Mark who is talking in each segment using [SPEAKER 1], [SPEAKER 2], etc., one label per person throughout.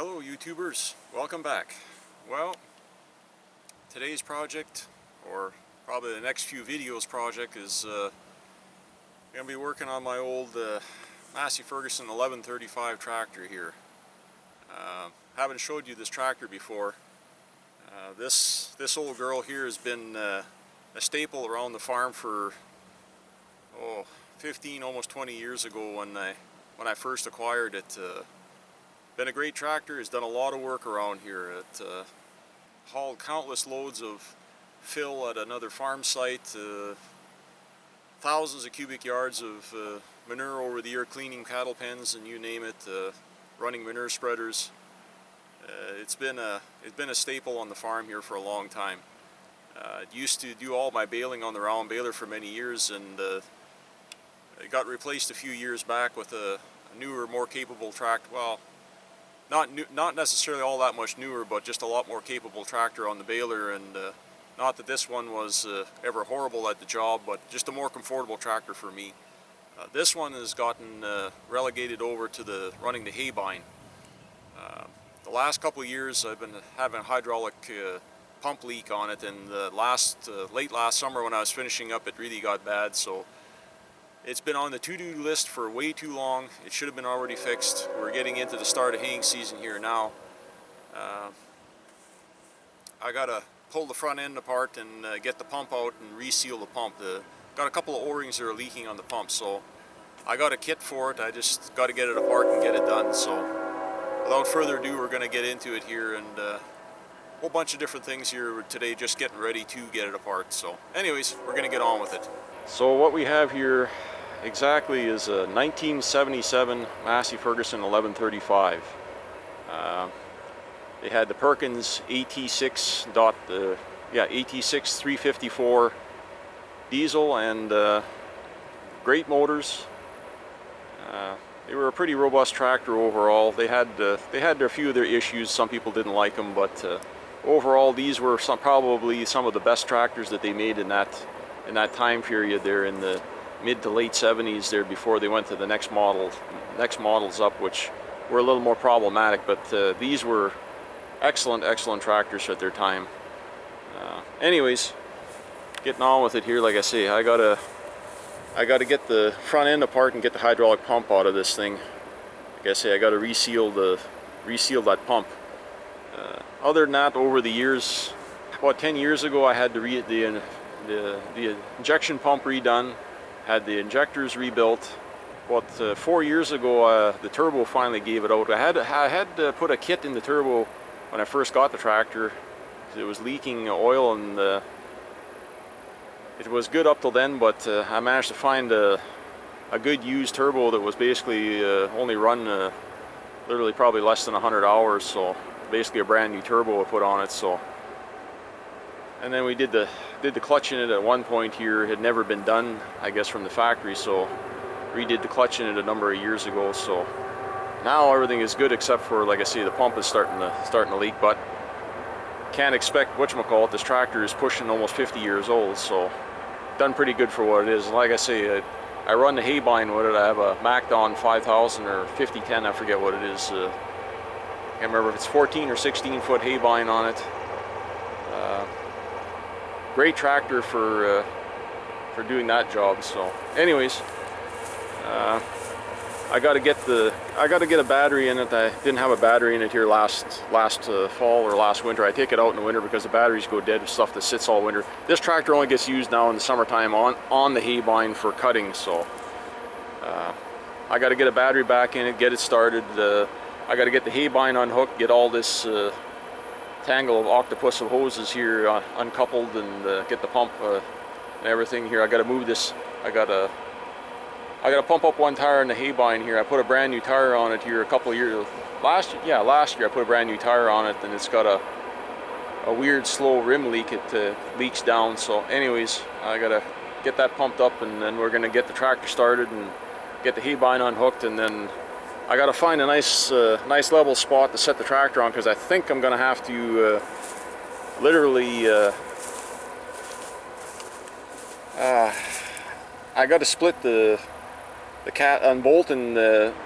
[SPEAKER 1] Hello YouTubers, welcome back. Well, today's project, or probably the next few videos project, is going to be working on my old Massey Ferguson 1135 tractor here. Haven't showed you this tractor before. This old girl here has been a staple around the farm for 15, almost 20 years ago when I first acquired it. Been a great tractor. Has done a lot of work around here. It hauled countless loads of fill at another farm site, thousands of cubic yards of manure over the year, cleaning cattle pens and you name it, running manure spreaders. It's been a staple on the farm here for a long time. It used to do all my baling on the round baler for many years, and it got replaced a few years back with a newer, more capable tractor. Well, not necessarily all that much newer, but just a lot more capable tractor on the baler. And not that this one was ever horrible at the job, but just a more comfortable tractor for me. This one has gotten relegated over to running the hay bine. The last couple of years I've been having a hydraulic pump leak on it, and late last summer when I was finishing up, it really got bad. So it's been on the to-do list for way too long. It should have been already fixed. We're getting into the start of haying season here now. I gotta pull the front end apart and get the pump out and reseal the pump. Got a couple of O-rings that are leaking on the pump, so I got a kit for it. I just got to get it apart and get it done. So without further ado, we're going to get into it here, and a whole bunch of different things here today, just getting ready to get it apart. So anyways, we're going to get on with it. So what we have here exactly is a 1977 Massey Ferguson 1135. They had the Perkins AT6 354 diesel, and great motors. They were a pretty robust tractor overall. They had a few of their issues. Some people didn't like them, but overall these were probably some of the best tractors that they made in that time period there in the mid to late 70s there, before they went to the next models up, which were a little more problematic. But these were excellent tractors at their time. Anyways, getting on with it here. Like I say, I gotta get the front end apart and get the hydraulic pump out of this thing. Like I say, I gotta reseal that pump. Other than that, over the years, about 10 years ago, I had the injection pump redone, had the injectors rebuilt. About 4 years ago, the turbo finally gave it out. I had to put a kit in the turbo when I first got the tractor. It was leaking oil, and it was good up till then, but I managed to find a good used turbo that was basically only run literally probably less than 100 hours. So basically a brand new turbo I put on it. So, and then we did the clutch in it at one point here. It had never been done, I guess, from the factory, so redid the clutch in it a number of years ago. So now everything is good, except for, like I say, the pump is starting to leak. But can't expect whatchamacallit. This tractor is pushing almost 50 years old, so done pretty good for what it is. Like I say, I run the hay bine with it. I have a MacDon 5000 or 5010, I forget what it is. Can't remember if it's 14 or 16 foot hay bine on it. Great tractor for doing that job. So anyways, I got to get a battery in it. I didn't have a battery in it here last fall or last winter. I take it out in the winter because the batteries go dead with stuff that sits all winter. This tractor only gets used now in the summertime on the hay bine for cutting. So I got to get a battery back in it, get it started. I got to get the hay bine unhooked, get all this tangle of octopus of hoses here uncoupled, and get the pump and everything here. I got to move this. I got to pump up one tire in the hay bine here. I put a brand new tire on it here a couple of years. Last year I put a brand new tire on it, and it's got a weird slow rim leak. It leaks down. So anyways, I gotta get that pumped up, and then we're gonna get the tractor started and get the hay bine unhooked, and then I gotta find a nice level spot to set the tractor on, because I think I'm gonna have to literally I got to split the unbolt and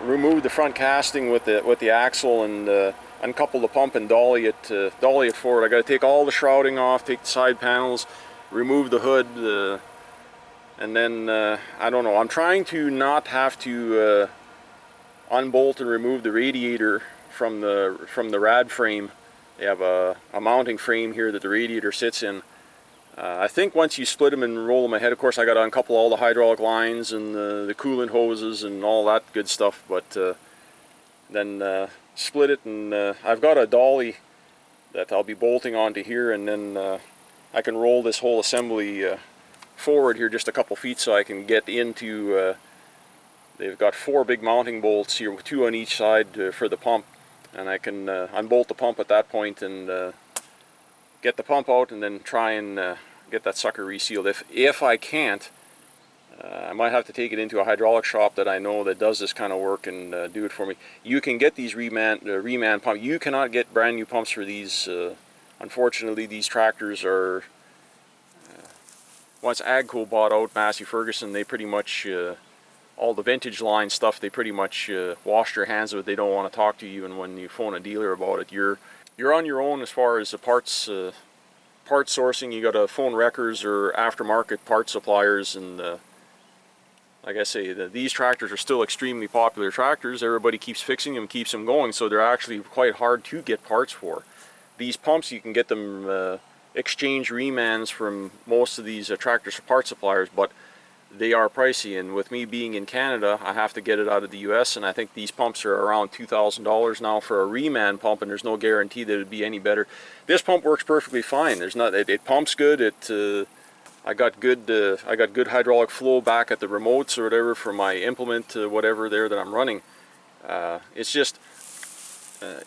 [SPEAKER 1] remove the front casting with the axle, and uncouple the pump and dolly it forward. I got to take all the shrouding off, take the side panels, remove the hood, and then I don't know. I'm trying to not have to unbolt and remove the radiator from the rad frame. They have a mounting frame here that the radiator sits in. I think once you split them and roll them ahead, of course I got to uncouple all the hydraulic lines and the coolant hoses and all that good stuff, but then split it, and I've got a dolly that I'll be bolting onto here, and then I can roll this whole assembly forward here just a couple feet so I can get into, they've got 4 big mounting bolts here, 2 on each side for the pump, and I can unbolt the pump at that point and get the pump out, and then try and get that sucker resealed. If I can't, I might have to take it into a hydraulic shop that I know that does this kind of work and do it for me. You can get these reman pump. You cannot get brand new pumps for these. Unfortunately, these tractors are, once Agco bought out Massey Ferguson, they pretty much, all the vintage line stuff, they pretty much wash their hands of it. They don't want to talk to you, and when you phone a dealer about it, you're on your own as far as the parts sourcing. You got to phone wreckers or aftermarket part suppliers, and like I say, these tractors are still extremely popular tractors. Everybody keeps fixing them, keeps them going, so they're actually quite hard to get parts for. These pumps, you can get them exchange remans from most of these tractor part suppliers, but they are pricey, and with me being in Canada, I have to get it out of the US, and I think these pumps are around $2,000 now for a reman pump, and there's no guarantee that it'd be any better. This pump works perfectly fine. It pumps good. I got good hydraulic flow back at the remotes or whatever for my implement whatever there that I'm running. It's just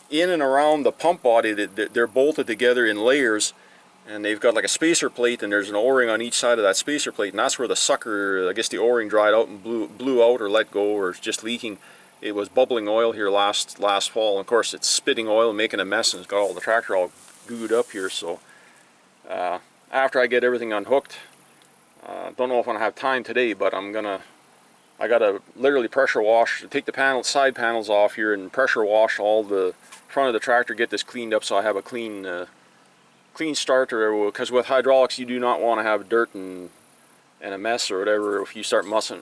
[SPEAKER 1] in and around the pump body that they're bolted together in layers, and they've got like a spacer plate, and there's an O-ring on each side of that spacer plate, and that's where the sucker, I guess the O-ring dried out and blew out or let go or just leaking. It was bubbling oil here last fall, and of course it's spitting oil and making a mess, and it's got all the tractor all gooed up here. So after I get everything unhooked, don't know if I'm gonna have time today, but I gotta literally pressure wash, take the side panels off here and pressure wash all the front of the tractor, get this cleaned up so I have a clean starter, because with hydraulics you do not want to have dirt and a mess or whatever. If you start messing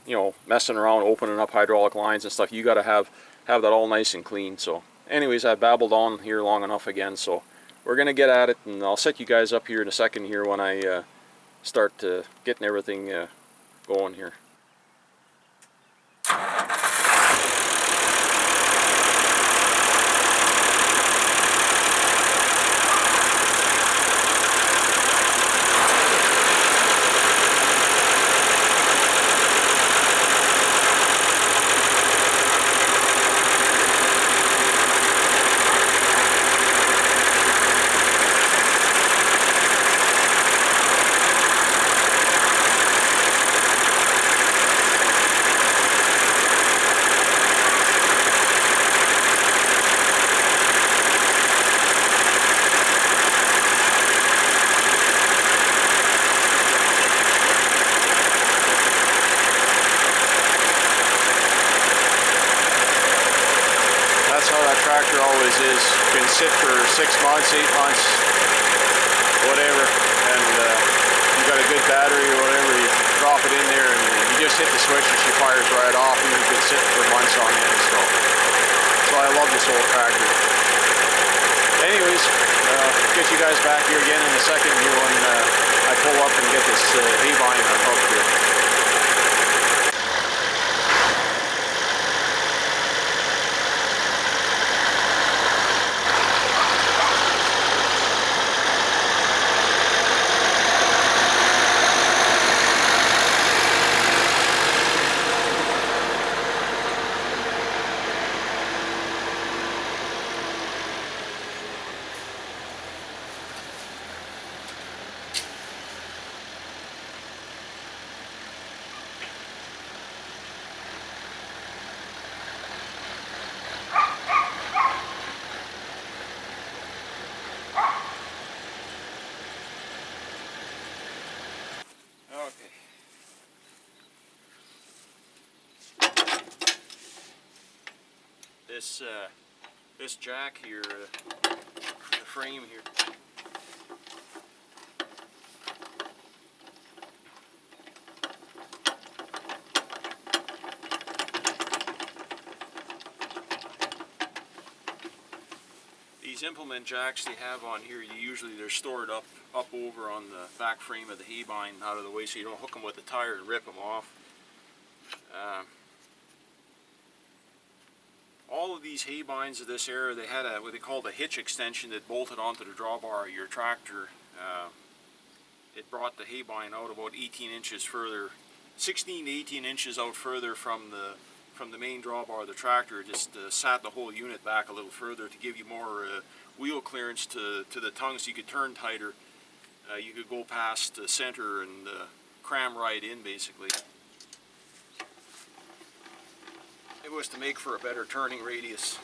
[SPEAKER 1] around, opening up hydraulic lines and stuff, you got to have that all nice and clean. So anyways, I've babbled on here long enough again, so we're gonna get at it, and I'll set you guys up here in a second here when I start getting everything going here. Is can sit for 6 months, 8 months, whatever, and you got a good battery or whatever, you drop it in there and you just hit the switch and she fires right off, and you can sit for months on end. So I love this old tractor. Anyways, get you guys back here again in a second here when I pull up and get this hay vine unhooked here. this jack here, the frame here. These implement jacks they have on here, they're stored up over on the back frame of the hay bind, out of the way, so you don't hook them with the tire and rip them off. All of these hay binds of this era, they had what they called a hitch extension that bolted onto the drawbar of your tractor. It brought the hay bind out about 18 inches further, 16 to 18 inches out further from the main drawbar of the tractor. It just sat the whole unit back a little further to give you more wheel clearance to the tongue, so you could turn tighter. You could go past the center and cram right in, basically. It was to make for a better turning radius.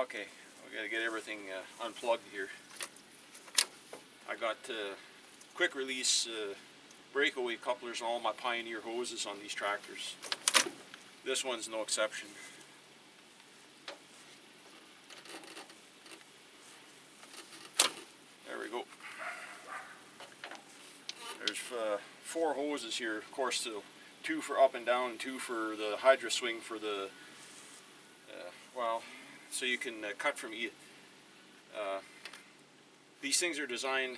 [SPEAKER 1] Okay, we got to get everything unplugged here. I got quick release breakaway couplers on all my Pioneer hoses on these tractors. This one's no exception. There we go. There's 4 hoses here, of course, 2 for up and down, 2 for the hydro swing for the, well, so you can cut from these things are designed,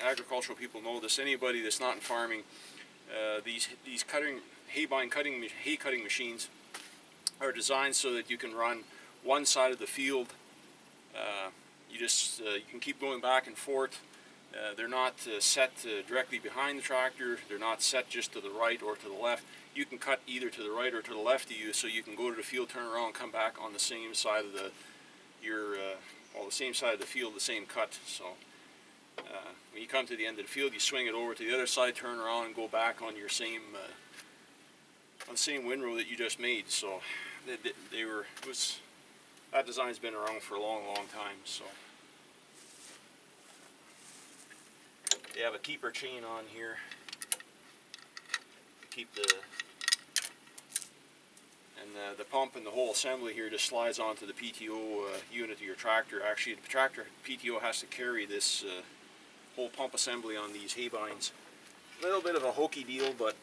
[SPEAKER 1] agricultural people know this, anybody that's not in farming, these hay cutting machines are designed so that you can run one side of the field. You can keep going back and forth. They're not set directly behind the tractor. They're not set just to the right or to the left. You can cut either to the right or to the left of you, so you can go to the field, turn around, come back on the same side of the same side of the field, the same cut. So when you come to the end of the field, you swing it over to the other side, turn around, and go back on your same windrow that you just made. So that design's been around for a long time. So they have a keeper chain on here to keep the pump and the whole assembly here just slides onto the PTO unit of your tractor. Actually, the tractor PTO has to carry this whole pump assembly on these hay binds. A little bit of a hokey deal, but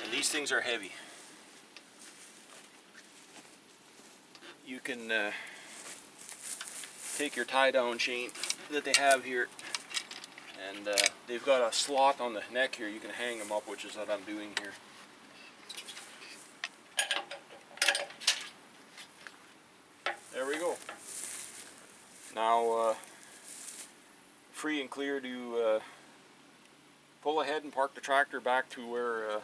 [SPEAKER 1] and these things are heavy. You can take your tie-down chain that they have here, and they've got a slot on the neck here. You can hang them up, which is what I'm doing here. There we go. Now free and clear to pull ahead and park the tractor back to where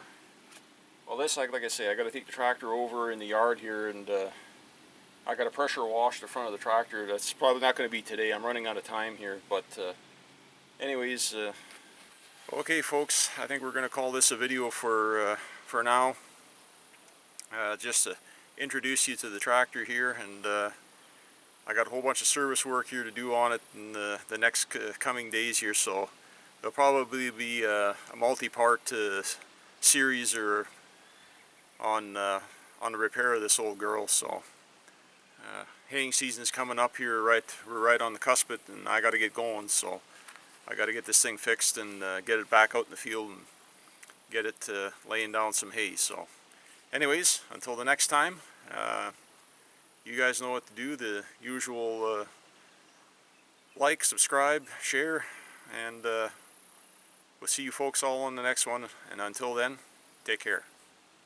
[SPEAKER 1] well, this, like I say, I got to take the tractor over in the yard here, and I got to pressure wash the front of the tractor. That's probably not going to be today. I'm running out of time here, but anyways, okay folks, I think we're going to call this a video for now. Just to introduce you to the tractor here, and I got a whole bunch of service work here to do on it in the next coming days here, so there'll probably be a multi-part series or on the repair of this old girl. So haying season's coming up here. We're right on the cusp of it, and I got to get going. So I got to get this thing fixed and get it back out in the field and get it laying down some hay. So anyways, until the next time, you guys know what to do. The usual like, subscribe, share, and we'll see you folks all on the next one. And until then, take care.